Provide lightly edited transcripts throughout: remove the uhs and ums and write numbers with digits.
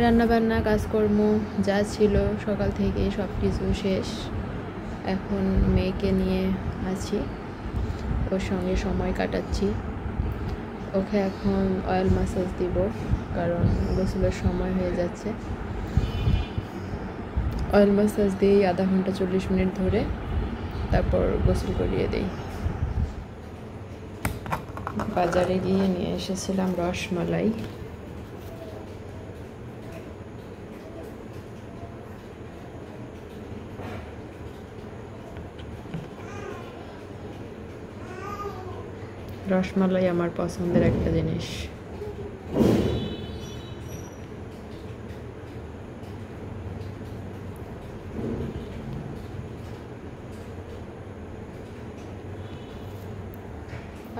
রান্নাবান্না কাজকর্ম যা ছিল সকাল থেকে সব কিছু শেষ। এখন মেয়েকে নিয়ে আছি, ওর সঙ্গে সময় কাটাচ্ছি। ওকে এখন অয়েল ম্যাসাজ দিব, কারণ গোসলের সময় হয়ে যাচ্ছে। অয়েল ম্যাসাজ দিই আধা ঘন্টা 40 মিনিট ধরে, তারপর গোসল করিয়ে দিই। বাজারে গিয়ে নিয়ে এসেছিলাম রসমালাই। রসমালাই আমার পছন্দের একটা জিনিস।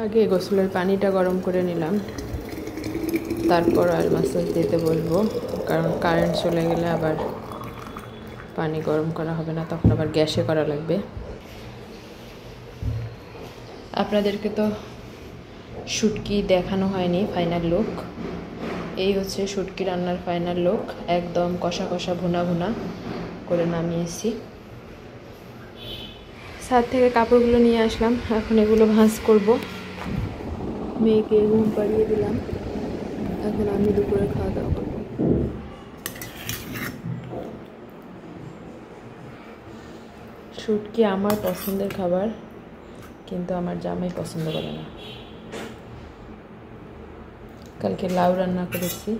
আগে গোসলের পানিটা গরম করে নিলাম, তারপর অয়েল ম্যাসাজ দিতে বলবো, কারণ কারেন্ট চলে গেলে আবার পানি গরম করা হবে না, তখন আবার গ্যাসে করা লাগবে। আপনাদেরকে তো শুটকি দেখানো হয়নি ফাইনাল লুক। এই হচ্ছে শুটকি রান্নার ফাইনাল লুক। একদম কষা কষা ভুনা ভুনা করে নামিয়েছি। ছাদ থেকে কাপড়গুলো নিয়ে আসলাম, এখন এগুলো ভাঁজ করব। মেয়েকে ঘুম পাড়িয়ে দিলাম, এখন আমি দুপুরে খাওয়া দাওয়া করবো। শুটকি আমার পছন্দের খাবার, কিন্তু আমার জামাই পছন্দ করে না। কালকে লাউ রান্না করেছি,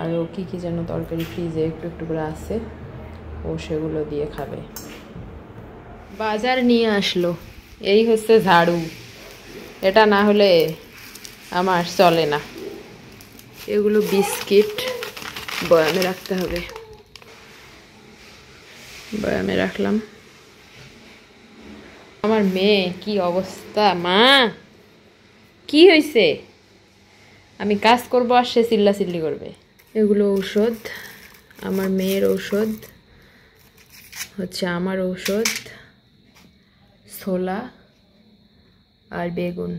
আরও কী কী যেন তরকারি ফ্রিজে একটু একটু করে আছে, ও সেগুলো দিয়ে খাবে। বাজার নিয়ে আসলো, এই হচ্ছে ঝাড়ু। এটা না হলে আমার চলে না। এগুলো বিস্কিট বয়ামে রাখতে হবে, বয়ামে রাখলাম। আমার মেয়ে কি অবস্থা! মা কি হয়েছে? আমি কাজ করবো আর সে চিল্লাচিল্লি করবে। এগুলো ঔষধ, আমার মেয়ের ঔষধ হচ্ছে, আমার ঔষধ ছোলা আর বেগুন।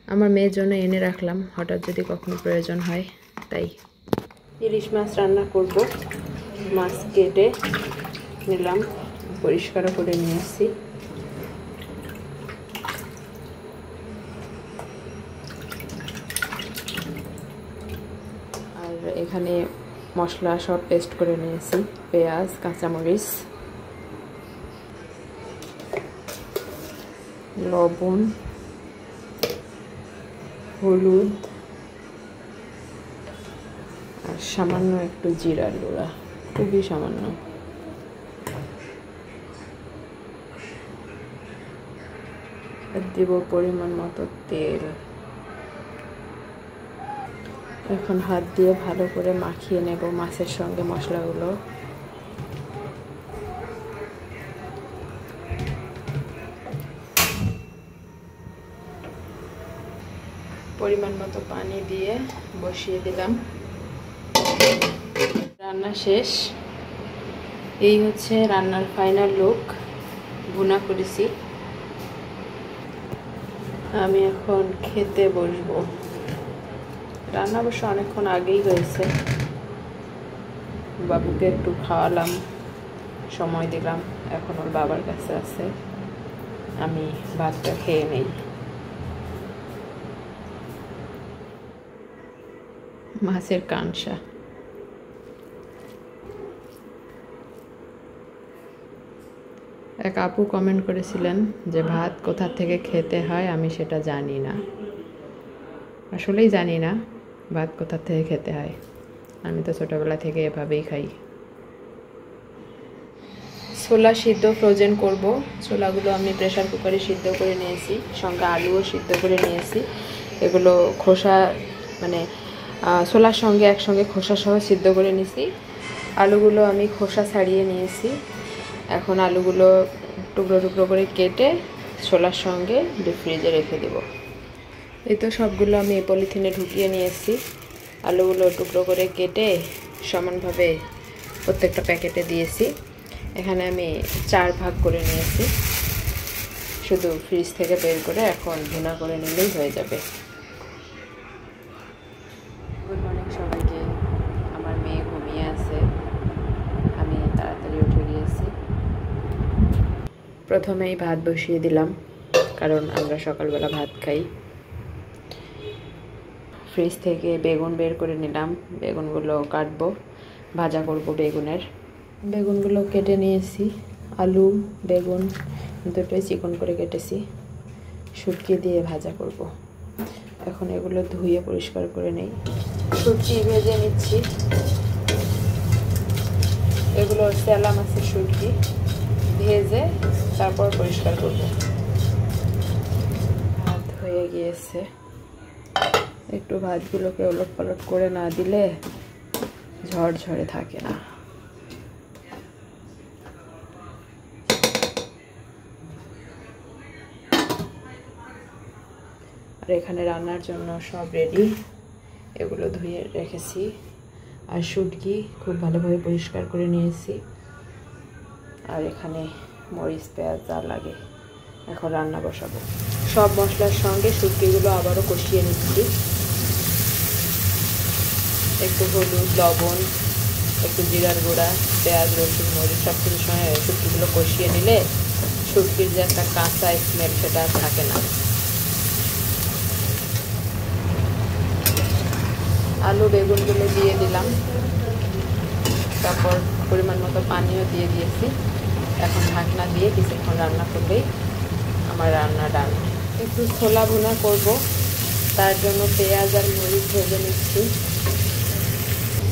আমার মেয়ের জন্য এনে রাখলাম, হঠাৎ যদি কখনো প্রয়োজন হয় তাই। ইলিশ মাছ রান্না করব। মাছ কেটে নিলাম, পরিষ্কার করে নিয়ে আসছি। আর এখানে মশলা সব পেস্ট করে নিয়েছি, পেঁয়াজ, কাঁচামরিচ, লবণ, হলুদ আর সামান্য একটু জিরার গুঁড়া, খুবই সামান্য। দিব পরিমাণ মতো তেল। এখন হাত দিয়ে ভালো করে মাখিয়ে নেব মাছের সঙ্গে মশলাগুলো। পরিমাণ মতো পানি দিয়ে বসিয়ে দিলাম। রান্না শেষ। এই হচ্ছে রান্নার ফাইনাল লুক। ভুনা করেছি, আমি এখন খেতে বসবো। রান্না অবশ্য অনেকক্ষণ আগেই হয়েছে। বাবুকে একটু খাওয়ালাম, সময় দিলাম, এখন ওর বাবার কাছে আছে। আমি ভাতটা খেয়ে নেই। মাছের কাঁসা। এক আপু কমেন্ট করেছিলেন যে ভাত কোথা থেকে খেতে হয়, আমি সেটা জানি না। আসলেই জানি না ভাত কোথা থেকে খেতে হয়। আমি তো ছোটোবেলা থেকে এভাবেই খাই। ছোলা সিদ্ধ ফ্রোজেন করব। ছোলাগুলো আমি প্রেসার কুকারে সিদ্ধ করে নিয়েছি, সঙ্গে আলুও সিদ্ধ করে নিয়েছি। এগুলো খোসা মানে ছোলার সঙ্গে একসঙ্গে খোসা সহ সিদ্ধ করে নিয়েছি। আলুগুলো আমি খোসা ছাড়িয়ে নিয়েছি। এখন আলুগুলো টুকরো টুকরো করে কেটে ছোলার সঙ্গে ডিপ ফ্রিজে রেখে দেব। এই তো সবগুলো আমি পলিথিনে ঢুকিয়ে নিয়েছি। আলুগুলো টুকরো করে কেটে সমানভাবে প্রত্যেকটা প্যাকেটে দিয়েছি। এখানে আমি 4 ভাগ করে নিয়েছি। শুধু ফ্রিজ থেকে বের করে এখন ভুনা করে নিলেই হয়ে যাবে। গুড মর্নিং সবাইকে। প্রথমেই ভাত বসিয়ে দিলাম, কারণ আমরা সকালবেলা ভাত খাই। ফ্রিজ থেকে বেগুন বের করে নিলাম, বেগুনগুলো কাটবো, ভাজা করব। বেগুনগুলো কেটে নিয়েছি, আলু বেগুন দুটোই চিকন করে কেটেছি, শুটকি দিয়ে ভাজা করব। এখন এগুলো ধুয়ে পরিষ্কার করে নেই। শুটকি ভেজে নিচ্ছি, এগুলো তেলা মাছের শুটকি, ভেজে তারপর পরিষ্কার করব। ভাত হয়ে গিয়েছে, একটু ভাতগুলোকে ওলট পালট করে না দিলে ঝরঝরে থাকে না। আর এখানে রান্নার জন্য সব রেডি, এগুলো ধুয়ে রেখেছি। আর শুটকি খুব ভালোভাবে পরিষ্কার করে নিয়েছি। আর এখানে মরিচ পেঁয়াজ যা লাগে, এখন রান্না বসাবো। সব মশলার সঙ্গে শুটকিগুলো আবারও কষিয়ে নিচ্ছি। একটু হলুদ, লবণ, একটু জিরার গুঁড়া, পেঁয়াজ রসুন মরিচ সব কিছুর সঙ্গে শুটকিগুলো কষিয়ে নিলে শুটকির যে একটা কাঁচা স্মেল সেটা আর থাকে না। আলু বেগুনগুলো দিয়ে দিলাম, তারপর পরিমাণ মতো পানিও দিয়ে দিয়েছি। এখন ঢাকনা দিয়ে কিছুক্ষণ রান্না করলেই আমার রান্না ডান। একটু ছোলা ভুনা করব, তার জন্য পেঁয়াজ আর মরিচ ভেজে নিচ্ছি।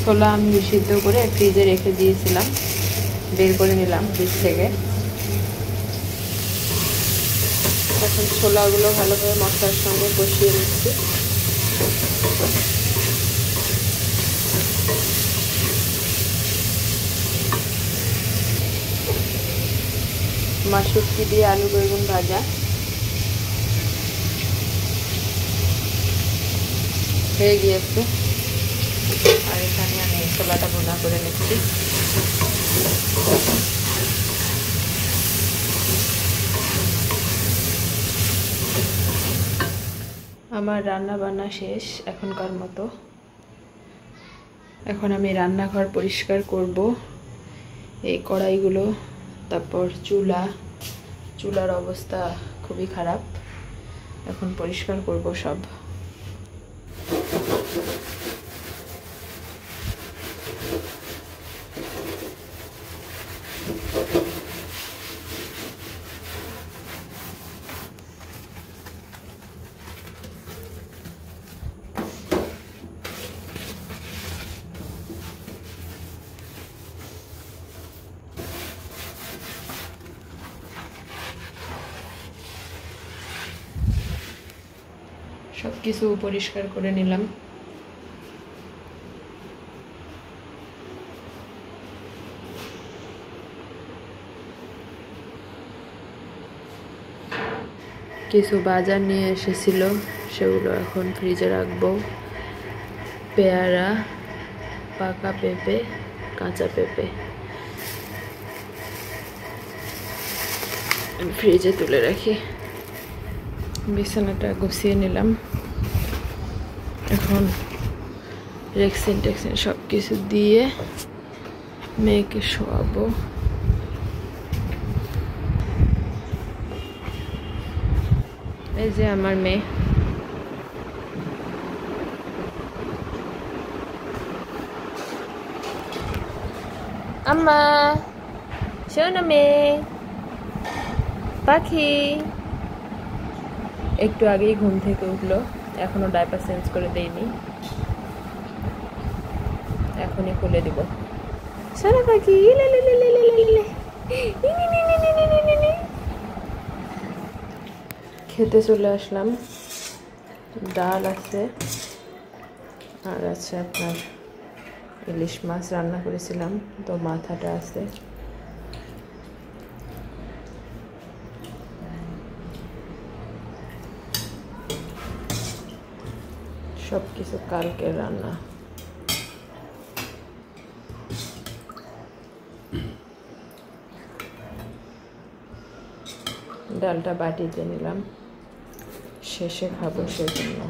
ছোলা আমি সিদ্ধ করে ফ্রিজে রেখে দিয়েছিলাম, বের করে নিলাম ফ্রিজ থেকে। এখন ছোলাগুলো ভালোভাবে মশলার সঙ্গে কষিয়ে নিচ্ছি। শুটকি দিয়ে আলু বেগুন ভাজা হয়ে গিয়েছে। আর এখানে আমি ছোলাটা ভুনা করে নিচ্ছি। আমার রান্না বান্না শেষ এখনকার মতো। এখন আমি রান্নাঘর পরিষ্কার করব, এই কড়াইগুলো, তারপর চুলার অবস্থা খুবই খারাপ, এখন পরিষ্কার করব সব। সব কিছু পরিষ্কার করে নিলাম। কিছু বাজার নিয়ে এসেছিল, সেগুলো এখন ফ্রিজে রাখবো। পেয়ারা, পাকা পেঁপে, কাঁচা পেঁপে ফ্রিজে তুলে রাখি। বিছানাটা গুছিয়ে নিলাম, এখন রেক্সিন টেক্সিন সব কিছু দিয়ে মেয়েকে শোয়াবো। এই যে আমার মেয়ে, আম্মা শোনো মেয়ে পাখি। একটু আগেই ঘুম থেকে উঠলো, এখনো ডাইপার চেঞ্জ করে দেইনি, এখনই খুলে দিব। সোনা পাখি, খেতে চলে আসলাম। ডাল আছে, আর আছে আপনার ইলিশ মাছ রান্না করেছিলাম, তো মাথাটা আছে। সব কিছু কালকে রান্না। ডালটা বাটিতে নিলাম, শেষে খাবো সেজন্য।